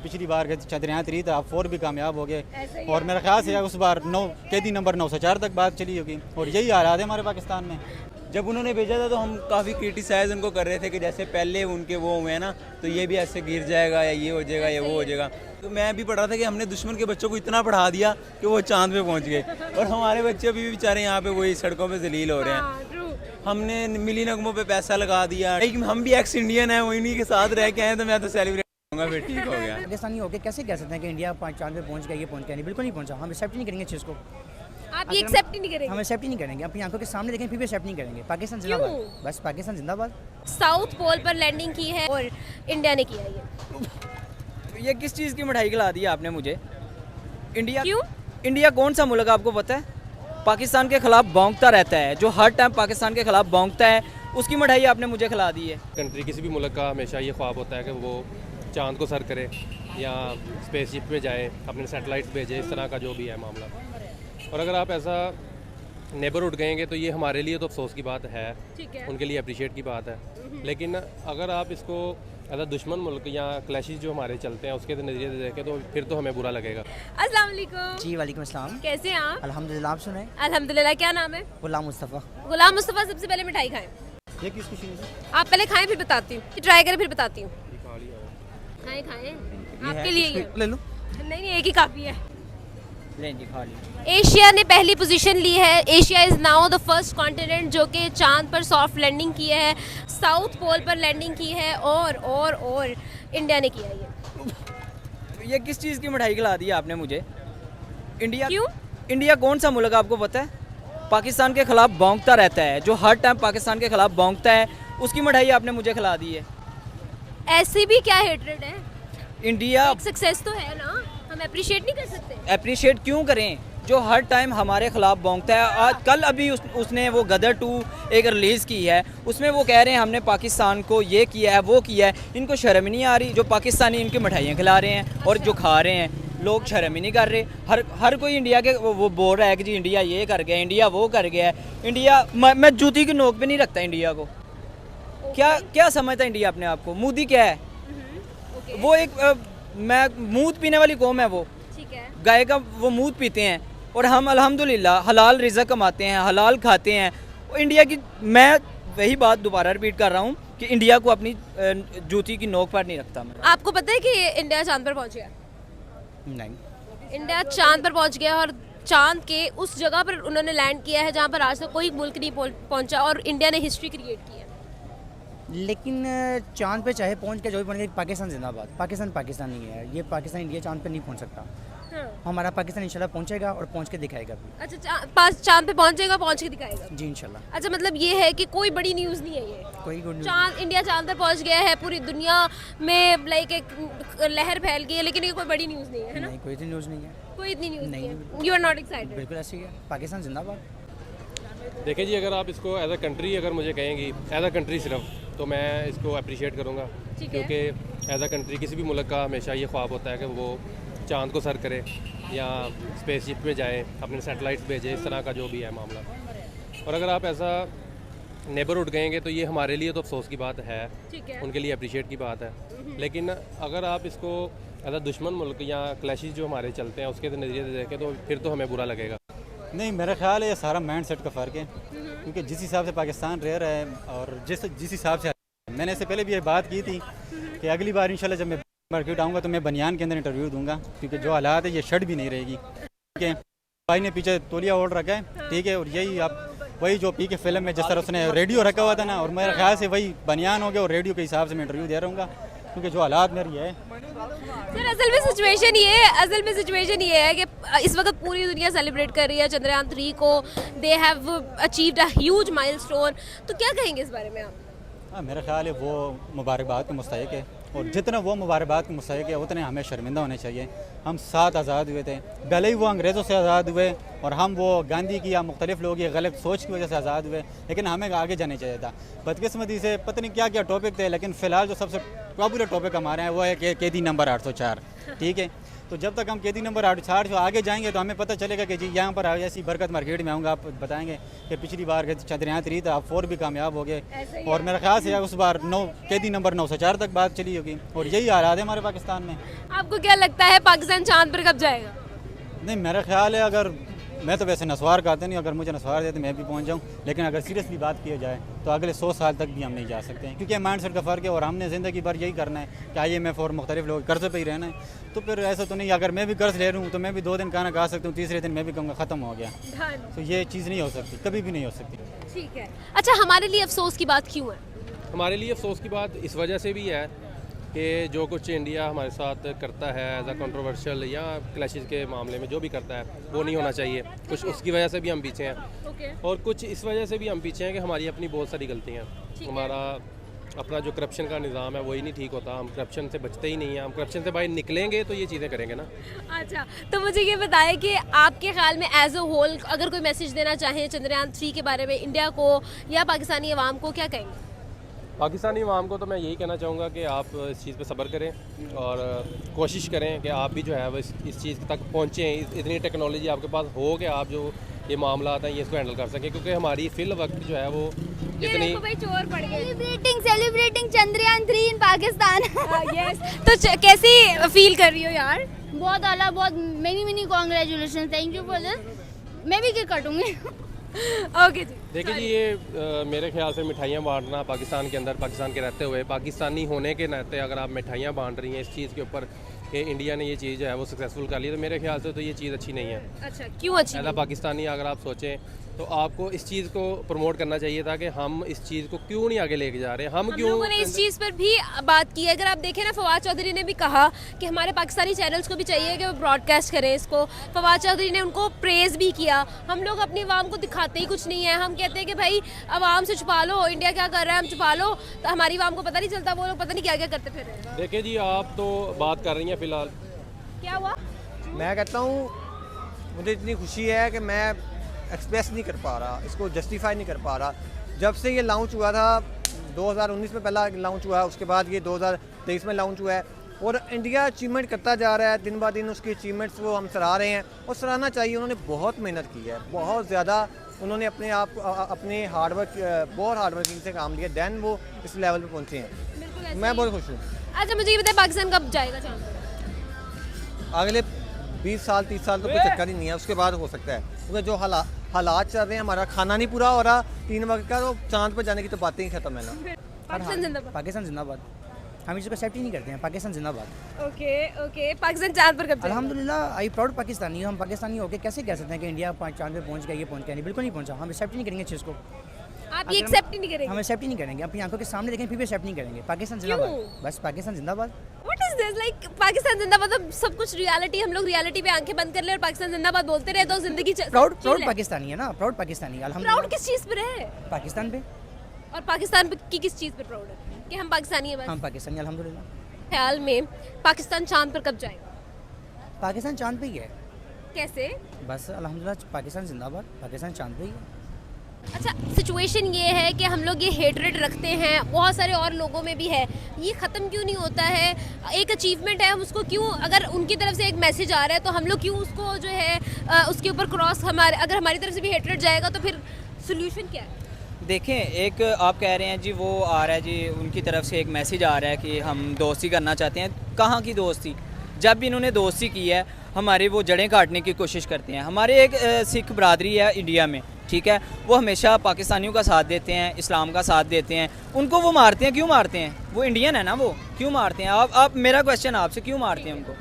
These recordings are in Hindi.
पिछली बार चंद्रयान 3 था, 4 भी कामयाब हो गए और मेरा ख्याल से उस बार 9 कैदी नंबर 904 तक बात चली होगी और यही हालात है हमारे पाकिस्तान में। जब उन्होंने भेजा था तो हम काफ़ी क्रिटिसाइज उनको कर रहे थे कि जैसे पहले उनके वो हुए हैं ना, तो ये भी ऐसे गिर जाएगा या ये हो जाएगा या वो हो जाएगा। तो मैं भी पढ़ रहा था कि हमने दुश्मन के बच्चों को इतना पढ़ा दिया कि वो चांद पे पहुंच गए और हमारे बच्चे अभी भी बेचारे यहाँ पे वही सड़कों पे जलील हो रहे हैं। हमने मिली नगमों पे पैसा लगा दिया, लेकिन हम भी एक्स इंडियन है, उन्हीं के साथ रह के आए तो मैं तो सेलिब्रेट करूँगा, फिर ठीक हो गया। पाकिस्तानी होकर कैसे कह सकते हैं कि इंडिया चांद पे पहुंच गया, ये पहुंच गया नहीं, बिल्कुल नहीं पहुंचा। हम एक्सेप्ट नहीं करेंगे इस चीज़ को। आप ये एक्सेप्ट ही नहीं करेंगे? हम एक्सेप्ट ही नहीं करेंगे, अपनी आंखों के सामने देखें फिर भी एक्सेप्ट नहीं करेंगे। पाकिस्तान जिंदाबाद, बस पाकिस्तान जिंदाबाद। साउथ पोल पर लैंडिंग की है और इंडिया ने किया ये। ये किस चीज़ की मिठाई खिला दी आपने मुझे? इंडिया क्यों? इंडिया कौन सा मुल्क आपको पता है? पाकिस्तान के खिलाफ भौंकता रहता है, जो हर टाइम पाकिस्तान के खिलाफ भौंकता है, उसकी मिठाई आपने मुझे खिला दी है। कंट्री किसी भी मुल्क का हमेशा ये ख्वाब होता है कि वो चांद को सर करे या स्पेसशिप पे जाए, अपने सैटेलाइट्स भेजे, इस तरह का जो भी है मामला। और अगर आप ऐसा नेबरहुड कहेंगे तो ये हमारे लिए तो अफसोस की बात है, उनके लिए अप्रिशिएट की बात है। लेकिन अगर आप इसको अगर दुश्मन मुल्क या क्लैशेस जो हमारे चलते हैं उसके नज़रिए से देखें तो फिर तो हमें बुरा लगेगा। अस्सलाम वालेकुम। जी वालेकुम अस्सलाम। कैसे हैं आप? अल्हम्दुलिल्लाह, आप सुनाएं? अल्हम्दुलिल्लाह। क्या नाम है? गुलाम मुस्तफ़ा। गुलाम मुस्तफ़ा, सबसे पहले मिठाई खाएं। ये किस खुशी से? आप पहले खाएं फिर बताती हूँ, ट्राई करें फिर बताती हूँ। खाएं खाएं, आपके लिए ये। ले लो। नहीं, एक ही काफ़ी है। लें जी, खा ली। एशिया ने पहली पोजीशन ली है। Asia is now the first continent जो कि चांद पर सॉफ्ट लैंडिंग की है, साउथ पोल पर लैंडिंग की है और इंडिया ने किया ये। ये किस चीज़ की मिठाई खिला दी आपने मुझे? इंडिया क्यों? इंडिया कौन सा मुल्क आपको पता है? पाकिस्तान के खिलाफ भौंकता रहता है, जो हर टाइम पाकिस्तान के खिलाफ भौंकता है, उसकी मिठाई आपने मुझे खिला दी है। ऐसी भी क्या हेट्रेड है? इंडिया एक सक्सेस तो है ना, हम अप्रिशिएट नहीं कर सकते? अप्रिशिएट क्यों करें जो हर टाइम हमारे खिलाफ भौंकता है? आज कल अभी उसने वो गदर 2 एक रिलीज़ की है, उसमें वो कह रहे हैं हमने पाकिस्तान को ये किया है वो किया है। इनको शर्म ही नहीं आ रही? जो पाकिस्तानी इनकी मिठाइयाँ खिला रहे हैं और जो खा रहे हैं, लोग शर्म ही नहीं कर रहे। हर कोई इंडिया के वो बोल रहा है कि जी इंडिया ये कर गया, इंडिया वो कर गया है। इंडिया मैं जूती की नोक पे नहीं रखता इंडिया को। क्या समझता है इंडिया अपने आप को? मोदी क्या है? वो एक मैं मूत पीने वाली कौम है वो, ठीक है। गाय का वो मूत पीते हैं और हम अल्हम्दुलिल्लाह हलाल रिज़्क़ कमाते हैं, हलाल खाते हैं। इंडिया की मैं वही बात दोबारा रिपीट कर रहा हूँ कि इंडिया को अपनी जूती की नोक पर नहीं रखता मैं। आपको पता है कि इंडिया चांद पर पहुंच गया? नहीं। इंडिया चांद पर पहुंच गया और चांद के उस जगह पर उन्होंने लैंड किया है जहां पर आज तक कोई मुल्क नहीं पहुंचा और इंडिया ने हिस्ट्री क्रिएट की है। लेकिन चांद पे चाहे पहुंच के जो भी पहुंच गया, पाकिस्तान जिंदाबाद। पाकिस्तान पाकिस्तान नहीं है, ये पाकिस्तान इंडिया चांद पे नहीं पहुंच सकता। हाँ। हमारा पाकिस्तान इंशाल्लाह पहुंचेगा और पहुंच के दिखाएगा भी। अच्छा, चांद पे पहुंचेगा, पहुंच के दिखाएगा जी इंशाल्लाह। अच्छा, मतलब ये है कि कोई बड़ी न्यूज़ नहीं है ये? कोई गुड न्यूज़ चांद, इंडिया चांद पर पहुंच गया है, पूरी दुनिया में लाइक एक लहर फैल गई है, लेकिन ये कोई बड़ी न्यूज़ नहीं है ना? नहीं, कोई इतनी न्यूज़ नहीं है। कोई इतनी न्यूज़ नहीं नहीं, है। You are not excited? बिल्कुल ऐसी है, पाकिस्तान जिंदाबाद। देखिए जी, अगर आप इसको एज अ कंट्री अगर मुझे कहेंगी, एज अ कंट्री सिर्फ, तो मैं इसको अप्रिशिएट करूँगा। क्योंकि एज अ कंट्री किसी भी मुल्क का हमेशा ये ख्वाब होता है कि वो चांद को सर करे या स्पेसशिप पे जाए, अपने सैटेलाइट्स भेजे, इस तरह का जो भी है मामला। और अगर आप ऐसा नेबरहुड कहेंगे तो ये हमारे लिए तो अफसोस की बात है, उनके लिए अप्रिशिएट की बात है। लेकिन अगर आप इसको एज अ दुश्मन मुल्क या क्लैशेस जो हमारे चलते हैं उसके नज़रिए से देखें तो फिर तो हमें बुरा लगेगा। नहीं, मेरा ख्याल है ये सारा माइंड सेट का फ़र्क है, क्योंकि जिस हिसाब से पाकिस्तान रह रहा है और जिस हिसाब से मैंने इससे पहले भी ये बात की थी कि अगली बार इंशाल्लाह जब मैं मार्केट आऊँगा तो मैं बनियान के अंदर इंटरव्यू दूंगा, क्योंकि जो हालात है ये शर्ट भी नहीं रहेगी। ठीक है, भाई ने पीछे तौलिया ओढ़ रखा है, ठीक है, और यही आप वही जो पी के फिल्म में जिस तरह उसने रेडियो रखा हुआ था ना, और मेरे ख्याल से वही बनियान हो गया और रेडियो के हिसाब से मैं इंटरव्यू दे रहूँगा, क्योंकि जो हालात मेरी है। सर, असल में सिचुएशन ये है कि इस वक्त पूरी दुनिया सेलिब्रेट कर रही है चंद्रयान 3 को। They have achieved a huge milestone. तो क्या कहेंगे इस बारे में आप? हाँ, मेरा ख्याल है वो मुबारकबाद के मुस्तहिक है, और जितना वो मुबारकबाद के मुस्तहिक है उतने हमें शर्मिंदा होने चाहिए। हम 7 आज़ाद हुए थे, भले ही वो अंग्रेज़ों से आज़ाद हुए और हम वो गांधी की या मुख्तलिफ लोगों की गलत सोच की वजह से आज़ाद हुए, लेकिन हमें आगे जाना चाहिए था। बदकिस्मती से पता नहीं क्या क्या टॉपिक थे, लेकिन फ़िलहाल जो सबसे पॉपुलर टॉपिक हमारे हैं वो है कैदी नंबर 804। ठीक है, तो जब तक हम कैदी नंबर 8 से आगे जाएंगे तो हमें पता चलेगा कि जी यहाँ पर ऐसी बरकत मार्केट में आऊँगा, आप बताएंगे कि पिछली बार के चंद्रयान 3 था, आप 4 भी कामयाब हो गए। और मेरा ख्याल से उस बार 9 कैदी नंबर 9 से 4 तक बात चली होगी, और यही हालात है हमारे पाकिस्तान में। आपको क्या लगता है पाकिस्तान चांद पर कब जाएगा? नहीं, मेरा ख्याल है, अगर मैं तो वैसे नस्वार कहते नहीं, अगर मुझे नस्वार दे तो मैं भी पहुंच जाऊं, लेकिन अगर सीरियसली बात की जाए तो अगले 100 साल तक भी हम नहीं जा सकते हैं, क्योंकि माइंड सेट का फ़र्क है। और हमने ज़िंदगी भर यही करना है कि IMF और मुख्तलिफ लोग कर्ज़े पे ही रहना है, तो फिर ऐसा तो नहीं, अगर मैं भी कर्ज़ ले रहा हूँ तो मैं भी 2 दिन खाना खा सकता हूँ, तीसरे दिन मैं भी कहूँगा ख़त्म हो गया। तो ये चीज़ नहीं हो सकती, कभी भी नहीं हो सकती। ठीक है, अच्छा हमारे लिए अफसोस की बात क्यों है? हमारे लिए अफसोस की बात इस वजह से भी है कि जो कुछ इंडिया हमारे साथ करता है एज अ कंट्रोवर्शियल या क्लैशेस के मामले में जो भी करता है वो नहीं होना चाहिए। कुछ उसकी वजह से भी हम पीछे हैं, और कुछ इस वजह से भी हम पीछे हैं कि हमारी अपनी बहुत सारी गलतियाँ हैं। हमारा अपना जो करप्शन का निज़ाम है वही नहीं ठीक होता, हम करप्शन से बचते ही नहीं हैं। हम करप्शन से बाहर निकलेंगे तो ये चीज़ें करेंगे ना। अच्छा, तो मुझे ये बताएं कि आपके ख्याल में एज अ होल अगर कोई मैसेज देना चाहें चंद्रयान 3 के बारे में इंडिया को या पाकिस्तानी अवाम को, क्या कहेंगे? पाकिस्तानी अवाम को तो मैं यही कहना चाहूँगा कि आप इस चीज़ पे सब्र करें और कोशिश करें कि आप भी जो है वो इस चीज़ तक पहुँचें। इतनी टेक्नोलॉजी आपके पास हो कि आप जो ये मामला आता है ये इसको हैंडल कर सकें, क्योंकि हमारी फिल वक्त जो है वो इतनी भाई चोर पड़ गए। सेलिब्रेटिंग चंद्रयान 3 इन पाकिस्तान। यस, तो कैसी फील कर रही हो यार? बहुत आला, बहुत many congratulation, thank you for this. मैं भी केक काटूंगी। ओके जी। देखिए जी, ये मेरे ख्याल से मिठाइयाँ बांटना पाकिस्तान के अंदर, पाकिस्तान के रहते हुए, पाकिस्तानी होने के नाते अगर आप मिठाइयाँ बांट रही हैं इस चीज़ के ऊपर कि इंडिया ने ये चीज़ जो है वो सक्सेसफुल कर ली, तो मेरे ख्याल से तो ये चीज़ अच्छी नहीं है। अच्छा, क्यों अच्छी? एज अ पाकिस्तानी अगर आप सोचें तो आपको इस चीज़ को प्रमोट करना चाहिए था कि हम इस चीज़ को क्यों नहीं आगे लेके जा रहे हैं, हम क्यों। लोगों ने इस चीज़ पर भी बात की है। अगर आप देखें ना, फवाद चौधरी ने भी कहा कि हमारे पाकिस्तानी चैनल्स को भी चाहिए कि वो ब्रॉडकास्ट करें इसको। फवाद चौधरी ने उनको प्रेज भी किया। हम लोग अपनी आवाम को दिखाते ही कुछ नहीं है, हम कहते हैं कि भाई आवाम से छुपा लो, इंडिया क्या कर रहा है हम छुपा लो, तो हमारी आवाम को पता नहीं चलता, वो लोग पता नहीं क्या क्या करते फिर रहे हैं। देखिए जी, आप तो बात कर रही हैं फिलहाल, क्या हुआ? मैं कहता हूँ मुझे इतनी खुशी है कि मैं एक्सप्रेस नहीं कर पा रहा, इसको जस्टिफाई नहीं कर पा रहा। जब से ये लॉन्च हुआ था 2019 में पहला लॉन्च हुआ, उसके बाद ये 2023 में लॉन्च हुआ है, और इंडिया अचीवमेंट करता जा रहा है दिन ब दिन। उसकी अचीवमेंट्स वो हम सराह रहे हैं और सराहना चाहिए। उन्होंने बहुत मेहनत की है, बहुत ज़्यादा उन्होंने अपने हार्डवर्क, बहुत हार्डवर्किंग से काम लिया, दैन वो इस लेवल पर पहुँचे हैं। मैं बहुत खुश हूँ। अच्छा, मुझे ये बताए पाकिस्तान कब जाएगा चांद पर? अगले 20 साल 30 साल तो कोई चक्कर ही नहीं है, उसके बाद हो सकता है, क्योंकि जो हालात चल रहे हैं, हमारा खाना नहीं पूरा हो रहा 3 वक्त का, तो चांद पर जाने की तो बातें ही खत्म है ना। पाकिस्तान जिंदाबाद। पाकिस्तान जिंदाबाद। हम इसको एक्सेप्ट ही नहीं करते हैं, पाकिस्तान जिंदाबाद। ओके ओके, पाकिस्तान चांद पर कब जाएगा? अल्हम्दुलिल्लाह, आई प्राउड पाकिस्तानी। हम पाकिस्तानी होकर कैसे कह सकते हैं कि इंडिया चांद पे पहुंच गया, ये पहुंच गया? नहीं, बिल्कुल नहीं पहुंचा। हम एक्सेप्ट ही नहीं करेंगे इस चीज़ को। आप ये एक्सेप्ट ही नहीं करेंगे? हम एक्सेप्ट ही नहीं करेंगे, अपनी आंखों के सामने देखें फिर भी एक्सेप्ट नहीं करेंगे। पाकिस्तान जिंदाबाद, बस पाकिस्तान जिंदाबाद। What is this, like Pakistan जिंदाबाद? मतलब सब कुछ रियलिटी, हम लोग रियलिटी पे आंखें बंद कर ले और पाकिस्तान जिंदाबाद बोलते रहे तो जिंदगी प्राउड पाकिस्तानी है ना, प्राउड पाकिस्तानी। अल्हम्दुलिल्लाह। प्राउड किस चीज़ पर है? पाकिस्तान पे। और पाकिस्तान पे की किस चीज़ पर प्राउड है? कि हम पाकिस्तानी हैं बस? हम पाकिस्तानी अल्हम्दुलिल्लाह। ख्याल में पाकिस्तान चांद पर कब जाएगा? पाकिस्तान चांद पे ही है, कैसे? बस अल्हम्दुलिल्लाह, पाकिस्तान जिंदाबाद, पाकिस्तान चांद पे ही है। अच्छा, सिचुएशन ये है कि हम लोग ये हेटरेट रखते हैं, बहुत सारे और लोगों में भी है, ये ख़त्म क्यों नहीं होता है? एक अचीवमेंट है, हम उसको क्यों, अगर उनकी तरफ से एक मैसेज आ रहा है तो हम लोग क्यों उसको जो है उसके ऊपर क्रॉस, अगर हमारी तरफ से भी हेटरेट जाएगा तो फिर सोल्यूशन क्या है? देखें, एक आप कह रहे हैं जी वो आ रहा है जी, उनकी तरफ से एक मैसेज आ रहा है कि हम दोस्ती करना चाहते हैं। कहाँ की दोस्ती? जब भी इन्होंने दोस्ती की है हमारे वो जड़ें काटने की कोशिश करते हैं। हमारे एक सिख बरादरी है इंडिया में, ठीक है, वो हमेशा पाकिस्तानियों का साथ देते हैं, इस्लाम का साथ देते हैं। उनको वो मारते हैं, क्यों मारते हैं? वो इंडियन है ना, वो क्यों मारते हैं? आप मेरा क्वेश्चन आपसे, क्यों मारते हैं उनको?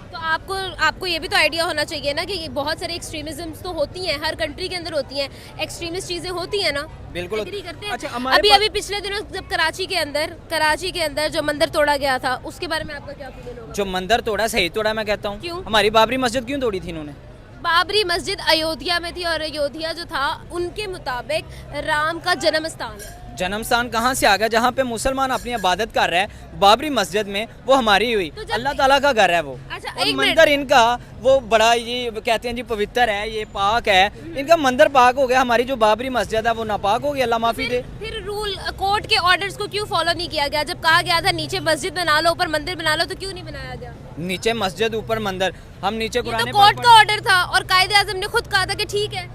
तो आपको ये भी तो आइडिया होना चाहिए ना कि बहुत सारे एक्सट्रीमिज्म्स तो होती हैं, हर कंट्री के अंदर होती हैं, एक्सट्रीमिस्ट चीज़ें होती हैं ना। बिल्कुल एग्री करते हैं। अच्छा, अभी पिछले दिनों जब कराची के अंदर जो मंदिर तोड़ा गया था, उसके बारे में आपका क्या ओपिनियन होगा? जो मंदिर तोड़ा सही तोड़ा, मैं कहता हूँ। क्यों? हमारी बाबरी मस्जिद क्यों तोड़ी थी इन्होंने? बाबरी मस्जिद अयोध्या में थी और अयोध्या जो था उनके मुताबिक राम का जन्म स्थान है। जन्म स्थान कहाँ से आ गया? जहाँ पे मुसलमान अपनी इबादत कर रहे हैं बाबरी मस्जिद में, वो हमारी हुई, तो अल्लाह ताला का घर है वो। अच्छा, और एक मंदिर इनका वो बड़ा, ये कहते हैं जी पवित्र है, ये पाक है, इनका मंदिर पाक हो गया, हमारी जो बाबरी मस्जिद है वो नापाक हो गई, अल्लाह माफी दे। फिर रूल कोर्ट के ऑर्डर्स को क्यों फॉलो नहीं किया गया? जब कहा गया था नीचे मस्जिद बना लो, ऊपर मंदिर बना लो, तो क्यों नहीं बनाया गया? नीचे मस्जिद ऊपर मंदिर, हम नीचे ये कुरान तो कोर्ट का ऑर्डर था और कायदे आजम ने खुद कहा था कि ठीक है।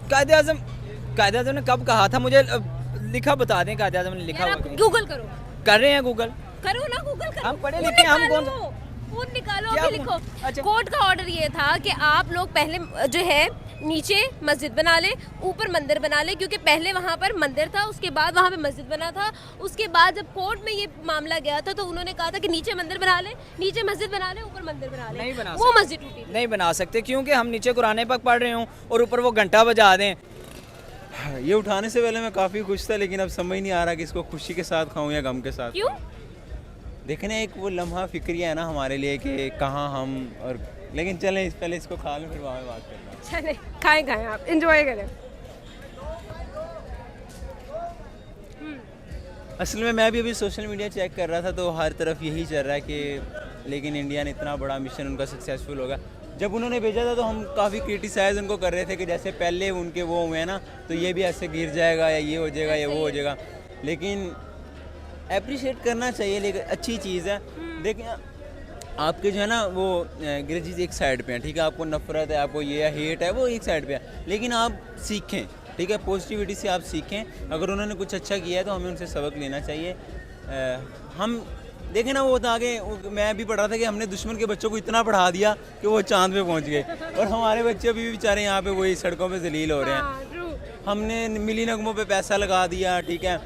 कायदे आजम ने कब कहा था? मुझे लिखा बता दें, कायदे आजम ने लिखा यार हुआ आप कहीं? गूगल करो, कर रहे हैं गूगल। करो ना गूगल करो। हम पढ़े खून लिखे, हम निकालो, कौन खून निकालो क्या अभी खून? लिखो। अच्छा। कोर्ट का ऑर्डर ये था कि आप लोग पहले जो है नीचे मस्जिद बना लें, ऊपर मंदिर बना लें, क्योंकि पहले वहाँ पर मंदिर था, उसके बाद वहाँ पे मस्जिद बना था। उसके बाद जब कोर्ट में ये मामला गया था तो उन्होंने कहा था कि नीचे मंदिर बना लें, नीचे मस्जिद बना लें, ऊपर मंदिर बना लें। नहीं बना वो सकते। मस्जिद टूटी। नहीं बना सकते क्योंकि हम नीचे कुरान पाक पढ़ रहे हूँ और ऊपर वो घंटा बजा दें। ये उठाने से पहले मैं काफ़ी खुश था, लेकिन अब समझ नहीं आ रहा कि इसको खुशी के साथ खाऊं या गम के साथ। क्यों? देखें ना, एक वो लम्हा फिक्रिया है ना हमारे लिए कि कहाँ हम और, लेकिन चलें पहले इसको खा लें फिर वहाँ में बात करते हैं। चले खाएं आप एंजॉय करें। असल में मैं भी अभी सोशल मीडिया चेक कर रहा था तो हर तरफ यही चल रहा है कि लेकिन इंडिया ने इतना बड़ा मिशन उनका सक्सेसफुल होगा। जब उन्होंने भेजा था तो हम काफ़ी क्रिटिसाइज़ उनको कर रहे थे कि जैसे पहले उनके वो हुए हैं ना, तो ये भी ऐसे गिर जाएगा या ये हो जाएगा या वो हो जाएगा। लेकिन अप्रिशिएट करना चाहिए, लेकिन अच्छी चीज़ है। देखिए आपके जो है ना वो ग्रजेस एक साइड पे हैं, ठीक है, आपको नफरत है, आपको ये हेट है, वो एक साइड पे है, लेकिन आप सीखें, ठीक है, पॉजिटिविटी से आप सीखें। अगर उन्होंने कुछ अच्छा किया है तो हमें उनसे सबक लेना चाहिए। हम देखें ना, वो तो आगे मैं भी पढ़ रहा था कि हमने दुश्मन के बच्चों को इतना पढ़ा दिया कि वो चांद पे पहुंच गए, और हमारे बच्चे अभी भी बेचारे यहाँ पे वही सड़कों पे जलील हो रहे हैं। हमने मिली नगमों पे पैसा लगा दिया, ठीक है,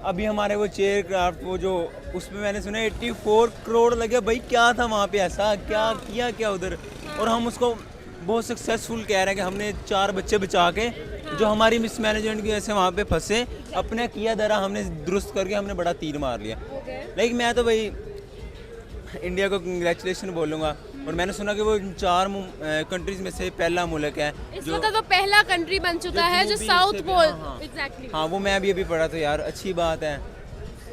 अभी हमारे वो चेयर क्राफ्ट वो जो उसमें मैंने सुना 84 करोड़ लगे। भाई क्या था वहाँ पे, ऐसा क्या किया क्या उधर, और हम उसको बहुत सक्सेसफुल कह रहे हैं कि हमने 4 बच्चे बचा के जो हमारी मिसमैनेजमेंट की वजह से वहाँ पे फंसे, अपने किया दरा हमने दुरुस्त करके हमने बड़ा तीर मार लिया। लेकिन मैं तो भाई इंडिया को कंग्रेचुलेशन बोलूँगा, और मैंने सुना कि वो 4 कंट्रीज में से पहला मुल्क है इस वक्त तो पहला कंट्री बन चुका है जो जनूबी साउथ से भी- पोल। हाँ। एग्जैक्टली। हाँ, वो मैं भी अभी पढ़ा, तो यार अच्छी बात है।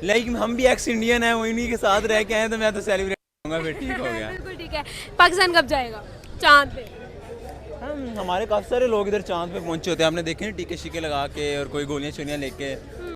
लेकिन हम भी एक्स इंडियन हैं, वो इन्हीं के साथ रह के आए, तो मैं तो सेलिब्रेट करूँगा, फिर ठीक हो गया। बिल्कुल ठीक है। पाकिस्तान कब जाएगा चांद पे? हमारे काफ़ी सारे लोग इधर चांद पे पहुंचे होते हैं, आपने देखे ना टीके शीके लगा के और कोई गोलियां शोलियां लेके।